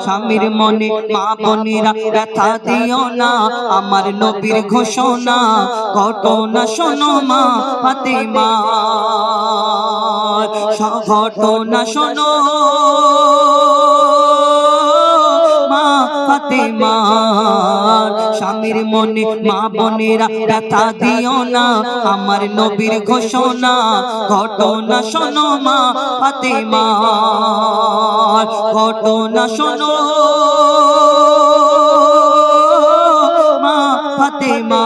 স্বামীর মনে মা বোনেরা ব্যথা দিও না, আমার নবীর ঘোষণা ঘটনা শোনো মা ফাতেমা, ঘটনা শোনো মা ফাতেমা। স্বামীর মনে মা বোনেরা ব্যথা দিও না, আমার নবীর ঘোষণা ঘটনা শোনো মা ফাতেমা, ঘটনা শোনো মা ফাতেমা।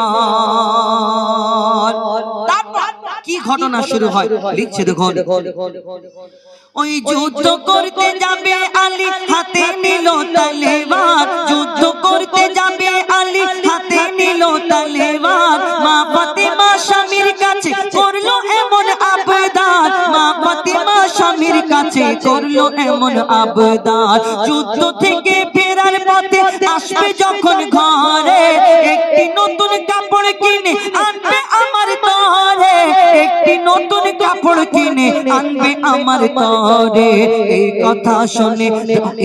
কি ঘটনা শুরু হয় লিখছে দেখুন। ওই যুদ্ধ করতে যাবে আলী, হাতে নিল তলোয়ার, যুদ্ধ করতে যাবে আলী, হাতে নিল তলোয়ার। মা ফাতেমা স্বামীর কাছে করলো এমন আবদার, মা ফাতেমা স্বামীর কাছে করলো এমন আবদার। যুদ্ধ থেকে ফেরার পথে আসবে যখন ঘরে, একটি নতুন কাপড় কিনে আনবে আমার তরে, একটি নতুন কাপড় কিনে আনবে আমার তরে। এই কথা শুনে,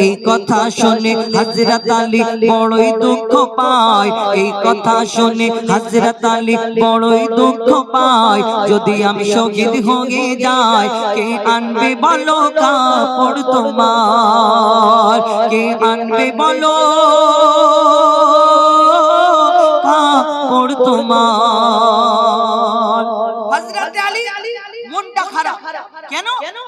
এই কথা শুনে হযরত আলী বড়ই দুঃখ পায়, এই কথা শুনে হযরত আলী বড়ই দুঃখ পায়। যদি আমি শহীদ হয়ে যাই, কে আনবে বলো কাপড় তোমার, কে আনবে বলো কাপড় তোমার। হযরত আলী মনটা খারাপ, কেন?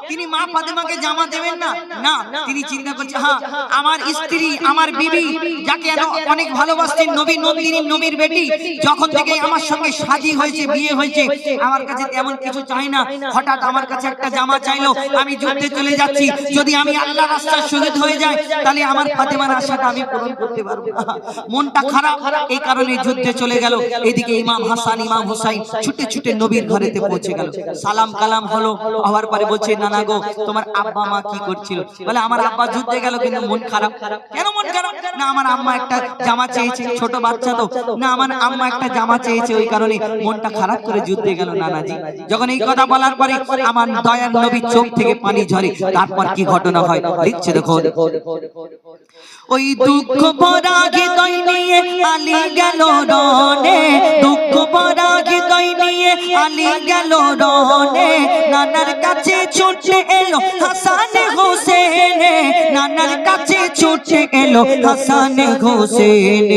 তিনি মা ফাতেমাকে জামা দেবেন না, না তিনি চিন্তা করছে হ্যাঁ আমার স্ত্রী, আমার বিবি, যাকে অনেক ভালোবাসতেন, নবী নন্দিনী নবীর বেটি, যখন থেকে আমার সঙ্গে শাদী হয়েছে, বিয়ে হয়েছে, আমার কাছে তেমন কিছু চাই না, হঠাৎ আমার কাছে একটা জামা চাইলো, আমি যুদ্ধে চলে যাচ্ছি, যদি আমি আল্লাহর রাস্তায় শহীদ হয়ে যাই তাহলে আমার ফাতেমার আশাটা আমি পূরণ করতে পারবো না। মনটা খারাপ, এই কারণে যুদ্ধে চলে গেল। এদিকে ইমাম হাসান ইমাম হুসাইন ছুটে ছুটে নবীর ঘরেতে পৌঁছে গেল। সালাম কালাম হলো, হওয়ার পরে বলছে নানা গো তোমার আব্বা মা কি করছিল? বলে আমার আব্বা যুদ্ধে গেল কিন্তু মন খারাপ। কেন মন খারাপ? না আমার আম্মা একটা জামা চেয়েছে, ছোট বাচ্চা তো, না আমার আম্মা একটা জামা চেয়েছে, ওই কারণে মনটা খারাপ করে যুদ্ধে গেল নানাজি। যখন এই কথা বলার পরে আমার দয়ার নবীর চোখ থেকে পানি ঝরে। তারপর কি ঘটনা হয় লিখছে দেখো। ওই দুঃখ ভরা হৃদয় নিয়ে আলী গেল রনে, দুঃখ ভরা হৃদয় নিয়ে আলী গেল রনে, নানার কাছে ছুটে এলো হাসান হোসেন, নানার কাছে ছুটে এলো হাসান হোসেন,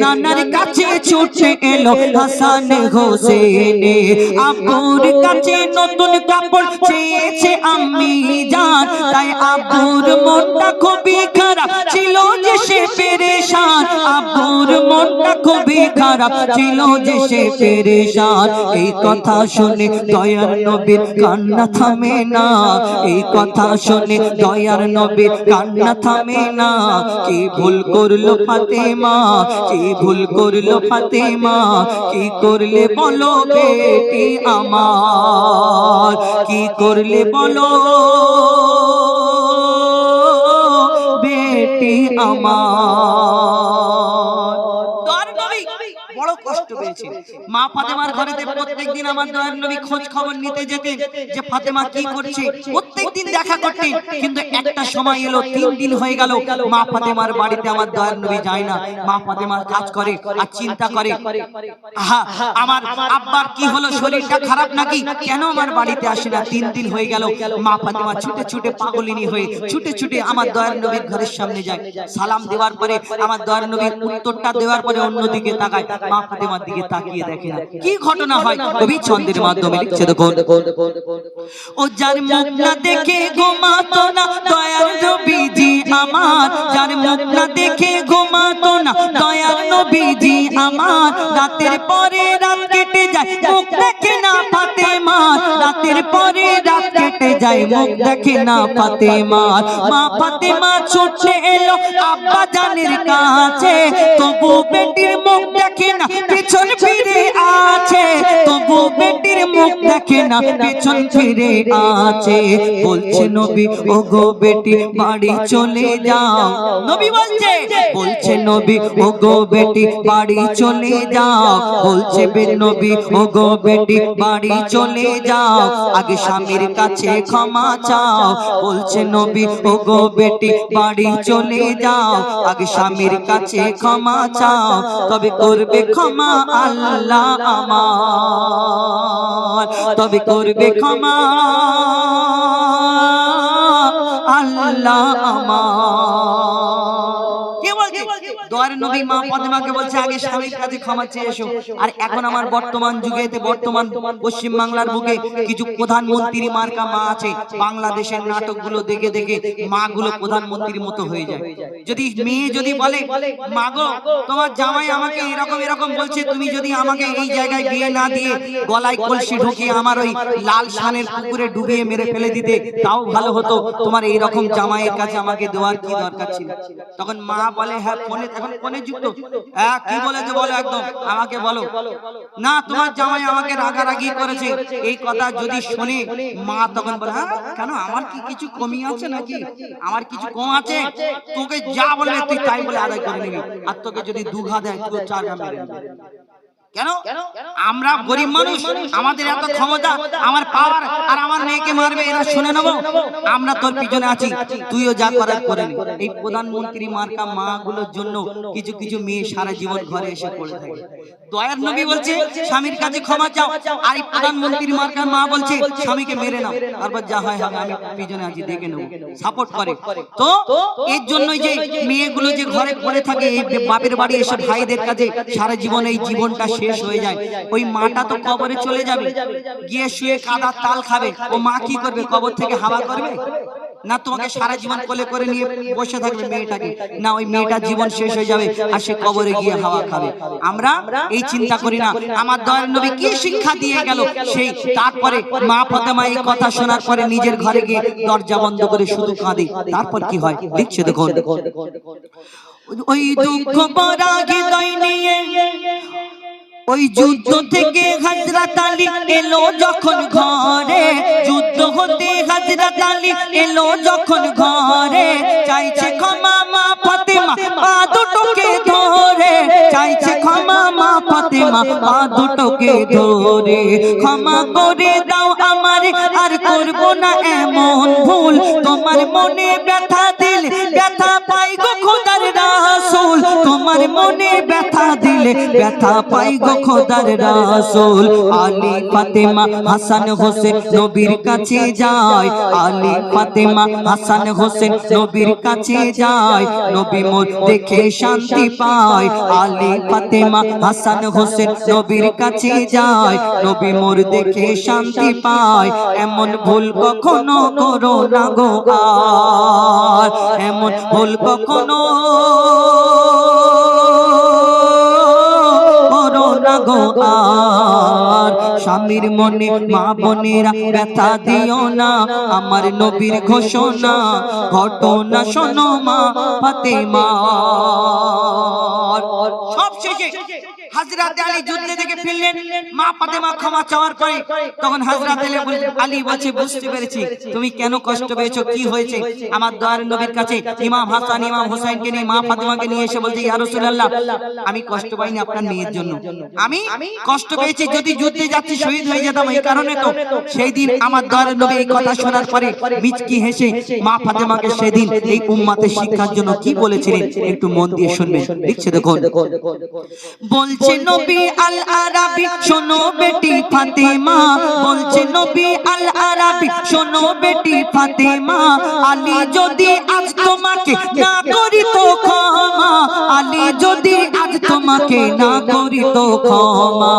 নানার কাছে ছুটে এলো হাসান হোসেন। আব্বুর কাছে নতুন কাপড় চেয়েছে আম্মি জান, তাই আব্বুর মনটা খুবই খারাপ ছিল যে সে পেরেশান, আব্বুর মনটা খুবই খারাপ ছিল যে সে পেরেশান। এই কথা শুনে দয়ার নবীর কান্না থামে না, এই কথা শুনে দয়ার নবীর কান্না থামে না। কি ভুল করলো ফাতেমা, কি ভুল করলো ফাতেমা, কি করলে বলো বেটি আমার, কি করলে বলো বেটি আমার। বড় কষ্ট পেয়েছে মা ফাতেমার ঘরেতে। প্রত্যেকদিন আমার দয়ার নবী খোঁজ খবর নিতে যেতেন যে ফাতেমা কি করছে, প্রত্যেকদিন দেখা করতেন। কিন্তু একটা সময় এলো, 3 দিন হয়ে গেল মা ফাতেমার বাড়িতে আমার দয়ার নবী যায় না। মা ফাতেমা কাজ করে আর চিন্তা করে আহা আমার আব্বার কি হলো, শরীরটা খারাপ নাকি, কেন আমার বাড়িতে আসে না? 3 দিন হয়ে গেল। মা ফাতেমা ছুটে ছুটে পাগলিনী হয়ে ছুটে ছুটে আমার দয়ার নবীর ঘরের সামনে যায়। সালাম দেওয়ার পরে আমার দয়ার নবীর উত্তরটা দেওয়ার পরে অন্যদিকে তাকায়, মা ফাতেমার দিকে তাকিয়ে দেখে না। কি ঘটনা হয় কবি ছন্দের মাধ্যমে লিখছে দেখুন। ও যার মুখ না দেখে ঘুমাতো না দয়ার নবীজি আমার, যার মুখ না দেখে ঘুমাতো না দয়ার নবীজি আমার, রাতের পরে রাত কেটে যায় মুখ দেখে না ফাতেমা, রাতের পরে রাত কেটে যায় মুখ দেখে না ফাতেমা। মা ফাতেমা ছুটে এলো আব্বা জানের কাছে, তবু বেটির মুখ দেখে না, পিছন ফিরে আছে, তবু গো বেটির মুখ দেখে না পেছন ফিরে আছে বলছে নবী ও গো বেটি বাড়ি চলে যাও নবী বলছে নবী ও গো বেটি বাড়ি চলে যাও বলছে নবী ও গো বেটি বাড়ি চলে যাও আগে স্বামীর কাছে ক্ষমা চাও বলছে নবী ও গো বেটি বাড়ি চলে যাও আগে স্বামীর কাছে ক্ষমা চাও তবে করবে ক্ষমা আল্লাহ আমার তবে করবে ক্ষমা আল্লাহ আমার দোয়ার নবী মা ফাতেমাকে বলছে আগে স্বামীর কাছে ক্ষমা চেয়ে এসো আর এখন আমার বর্তমান যুগেতে বর্তমান পশ্চিম বাংলার বুকে কিছু প্রধানমন্ত্রী মার্কা মা আছে বাংলাদেশের নাটকগুলো দেখে দেখে মাগুলো প্রধানমন্ত্রীর মতো হয়ে যায় যদি মেয়ে যদি বলে মাগো তোমার জামাই আমাকে এরকম এরকম বলছে তুমি যদি আমাকে এই জায়গায় বিয়ে না দিয়ে গলায় কলসি ঢুকিয়ে আমার ওই লাল শানের পুকুরে ডুবিয়ে মেরে ফেলে দিতে তাও ভালো হতো তোমার এই রকম জামাইয়ের কাছে আমাকে দেওয়ার কি দরকার ছিল তখন মা বলে হ্যাঁ ফোনে এখন ফোনে যুক্ত হ্যাঁ কি বলেছে বলো একদম আমাকে বলো না তোমার জামাই আমাকে রাগারাগি করেছে এই কথা যদি শুনে মা তখন বলে হ্যাঁ কেন আমার কি কিছু কমি আছে নাকি আমার কিছু কম আছে তোকে যা বলবে তুই তাই বলে আদায় করে নিবি আর তোকে যদি দুঘা দেয় তুই চার ঘা মেরে নিবি কেন আমরা গরিব মানুষ আমাদের এত ক্ষমতা আমার পাওয়ার আর আমার মেয়েকে মারবে এরা শুনে নেব আমরা তোর পিছনে আছি তুইও যা করার করে নে এই প্রধানমন্ত্রী মার্কা মাগুলোর জন্য কিছু কিছু মেয়ে সারা জীবন ঘরে এসে পড়ে থাকে দয়ার নবী বলছে স্বামীর কাছে ক্ষমা চাও আর এই প্রধানমন্ত্রী মার্কা মা বলছে স্বামীকে মেরে নাও তারপর যা হয় হবে আমি পিছনে আছি দেখে নেব সাপোর্ট করে তো এর জন্যই যে মেয়েগুলো যে ঘরে পড়ে থাকে এই বাপের বাড়ি এসে ভাইদের কাছে সারা জীবন এই জীবনটা শেষ হয়ে যায় ওই মাটা তো কবরে চলে যাবে গিয়ে শুয়ে কাদার তাল খাবে ও মা কি করবে কবর থেকে হাওয়া করবে না তোমাকে সারা জীবন কোলে করে নিয়ে বসে থাকবে মেয়েটাকে না ওই মেয়েটার জীবন শেষ হয়ে যাবে আর সে কবরে গিয়ে হাওয়া খাবে আমরা এই চিন্তা করি না আমার দয়ার নবী কি শিক্ষা দিয়ে গেল সেই তারপরে মা ফাতেমা এই কথা শোনার পরে নিজের ঘরে গিয়ে দরজা বন্ধ করে শুধু কাঁদে তারপর কি হয় লিখছে দেখুন ওই দুঃখ ভরা হৃদয় নিয়ে ওই যুদ্ধ থেকে হযরত আলী এলো যখন ঘরে যুদ্ধ হতে হযরত আলী এলো যখন ঘরে চাইছে ক্ষমা মা ফাতেমা পা দুটোকে ধরে চাইছে ক্ষমা মা ফাতেমা পা দুটোকে ধরে ক্ষমা করে দাও আমারে আর করব না এমন ভুল তোমার মনে ব্যথা দিলে ব্যথা পাই গো খোদার রাসূল তোমার মনে ব্যথা দিলে ব্যথা পাই গো খোদার রাসূল আলী ফাতেমা হাসান হোসেন নবীর কাছে যায় আলী ফাতেমা হাসান হোসেন নবীর কাছে যায় নবী মোর দেখে শান্তি পায় আলী ফাতেমা হাসান হোসেন নবীর কাছে যায় নবী মোর দেখে শান্তি পায় এমন ভুল কখনো করো না গো আর এমন ভুল কখনো গো আর স্বামীর মনে মা বোনেরা ব্যথা দিও না আমার নবীর ঘোষণা ঘটনা শোনো মা ফাতেমা সব শেষে হযরত আলী যুদ্ধ থেকে ফিরলেন মা ফাতেমা ক্ষমা চাওয়ার পরে তখন হযরত আলী বলছে বুঝতে পেরেছি তুমি কেন কষ্ট পেয়েছো কি হয়েছে আমার দয়ার নবীর কাছে ইমাম হাসান ইমাম হোসেনকে নিয়ে মা ফাতেমাকে নিয়ে এসে বলছে ইয়া রাসূলুল্লাহ আমি কষ্ট পাইনি আপনার মেয়ের জন্য আমি কষ্ট পেয়েছি যদি যুদ্ধে যাচ্ছি শহীদ হয়ে যেতাম এই কারণে তো সেই দিন আমার দয়ার নবী এই কথা শোনার পরে মিচকি হেসে মা ফাতেমাকে সেদিন এই উম্মতের শিক্ষার জন্য কি বলেছিলেন একটু মন দিয়ে শুনবেন লিখছে দেখুন বলছে নবী আল আরাবী শোনো বেটি ফাতেমা বলছে নবী আল আরাবী শোনো বেটি ফাতেমা আলী যদি আজ তোমাকে না করি তো ক্ষমা আলী যদি আজ তোমাকে না করি তো ক্ষমা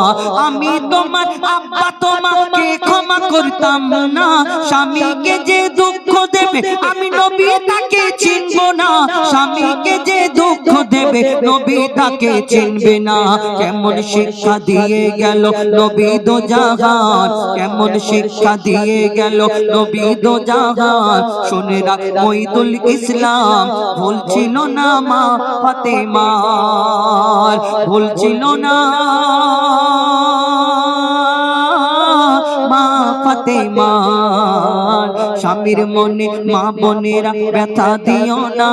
আমি তোমার আব্বা তোমাকে ক্ষমা করতাম না স্বামীকে যে দুঃখ দেবে আমি নবী তাকে চিনব না স্বামীকে যে দুঃখ দেবে নবী তাকে চিনবে না কেমন শিক্ষা দিয়ে গেল নবী দো জাহান কেমন শিক্ষা দিয়ে গেল নবী দো জাহান শুনে রাখ মঈদুল ইসলাম ভুল ছিল না মা ফাতেমার ভুল ছিল না ফাতেমা স্বামীর মনে মা বোনেরা ব্যথা দিও না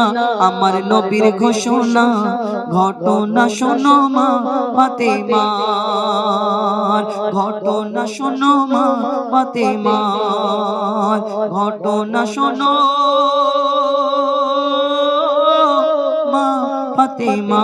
আমার নবীর ঘোষণা ঘটনা শোনো মা ফাতেমা ঘটনা শোনো মা ফাতেমা ঘটনা শোনো মা ফাতেমা